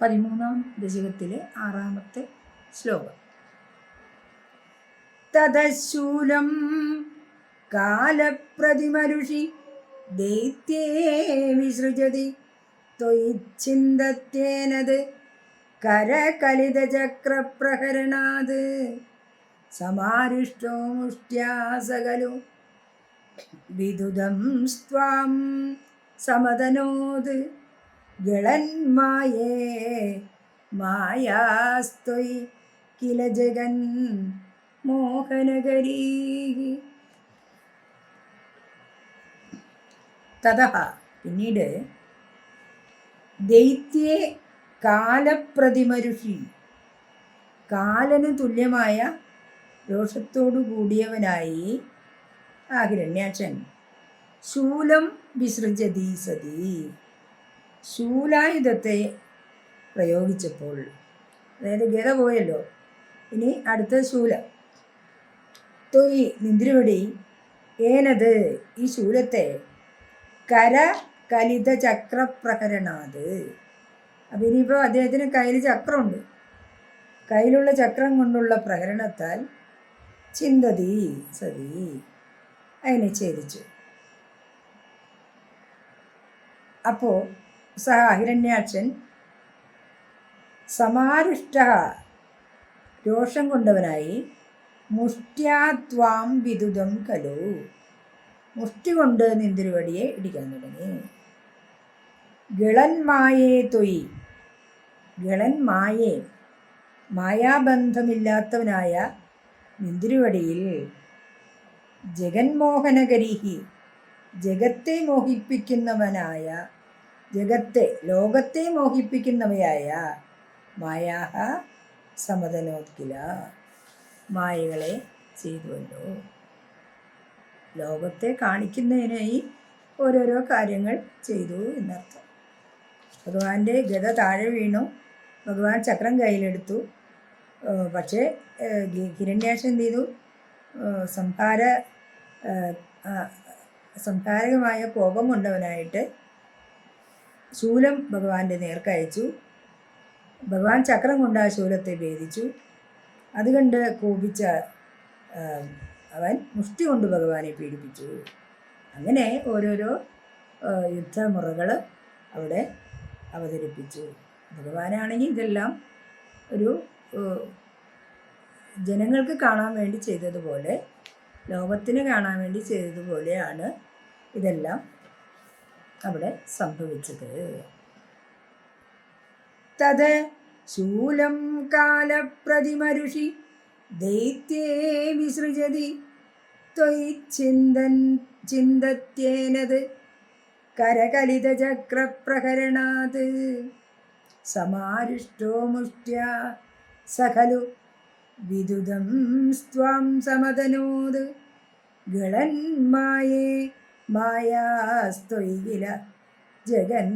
13-ാം ദശകത്തിലെ 6-ാമത്തെ ശ്ലോകം. തതശൂലം കാലപ്രതിമരുഷി ദൈത്യേ വിസൃജതി ത്വയിച്ഛിന്തത്യേനത് കരകലിതചക്രപ്രഹരണാത് സമാരുഷ്ടോ മുഷ്ട്യാ സകലു വിദുദം സ്ത്വാം സമതനോത് ഗളന്മായേ മായാസ്ത്വയി കില ജഗൻ മോഹനഗരീ. തതഃ പിന്നീട് ദൈത്യേ കാലപ്രതിമരുഷി, കാലന് തുല്യമായ രോഷത്തോടു കൂടിയവനായി ആ ഹിരണ്യാക്ഷൻ ശൂലം വിസൃജതി സതി, ശൂലായുധത്തെ പ്രയോഗിച്ചപ്പോൾ, അതായത് ഗത പോയല്ലോ, ഇനി അടുത്ത ശൂലം. തൊയ് നിന്ദ്രവടി ഏനത് ഈ ശൂലത്തെ കര കലിത ചക്രപ്രഹരണാത്. അപ്പം ഇനിയിപ്പോൾ അദ്ദേഹത്തിന് കയ്യിൽ ചക്രമുണ്ട്, കയ്യിലുള്ള ചക്രം കൊണ്ടുള്ള പ്രഹരണത്താൽ ചിന്തതി സതി അതിനെ ഛേദിച്ചു. അപ്പോൾ സഹ ഹിരണ്യാക്ഷൻ സമാരുഷ്ട രോഷം കൊണ്ടവനായി മുഷ്ട്യാത്വാം വിദുദം കലു, മുഷ്ടി കൊണ്ട് നിന്തിരുവടിയെ ഇടിക്കാൻ തുടങ്ങി. ഗളന്മായേ തൊയ്, ഗളൻ മായേ, മായാബന്ധമില്ലാത്തവനായ നിന്തിരുവടിയിൽ ജഗന്മോഹനഗരീഹി, ജഗത്തെ മോഹിപ്പിക്കുന്നവനായ, ജഗത്തെ ലോകത്തെ മോഹിപ്പിക്കുന്നവയായ മായാഹ സമതനോത്കില, മായകളെ ചെയ്തുവല്ലോ. ലോകത്തെ കാണിക്കുന്നതിനായി ഓരോരോ കാര്യങ്ങൾ ചെയ്തു എന്നർത്ഥം. ഭഗവാന്റെ ഗത താഴെ വീണു, ഭഗവാൻ ചക്രം കയ്യിലെടുത്തു. പക്ഷേ ഹിരണ്യാക്ഷൻ എന്ത് ചെയ്തു? സംഹാരകമായ കോപം കൊണ്ടവനായിട്ട് ശൂലം ഭഗവാന്റെ നേർക്കയച്ചു. ഭഗവാൻ ചക്രം കൊണ്ട് ആ ശൂലത്തെ ഭേദിച്ചു. അതുകണ്ട് കോപിച്ച അവൻ മുഷ്ടി കൊണ്ട് ഭഗവാനെ പീഡിപ്പിച്ചു. അങ്ങനെ ഓരോരോ യുദ്ധമുറകൾ അവിടെ അവതരിപ്പിച്ചു. ഭഗവാനാണെങ്കിൽ ഇതെല്ലാം ഒരു ജനങ്ങൾക്ക് കാണാൻ വേണ്ടി ചെയ്തതുപോലെ, ലോകത്തിന് കാണാൻ വേണ്ടി ചെയ്തതുപോലെയാണ് ഇതെല്ലാം അവിടെ സംഭവിച്ചത്. തത് ശൂലം കാലപ്രതിമരുഷി ദൈത്യേ വിസൃജതി ത്വയി ചിന്തത്യേനത് കരകലിതചക്രപ്രഹരണാത് സമാരുഷ്ടോ മുഷ്ട്യാ സഖലു വിദുദം സ്ത്വാം സമതനോത് ഗളന്മായേ മായാസ്ത്വയി കില ജഗന്മോഹനകരീ.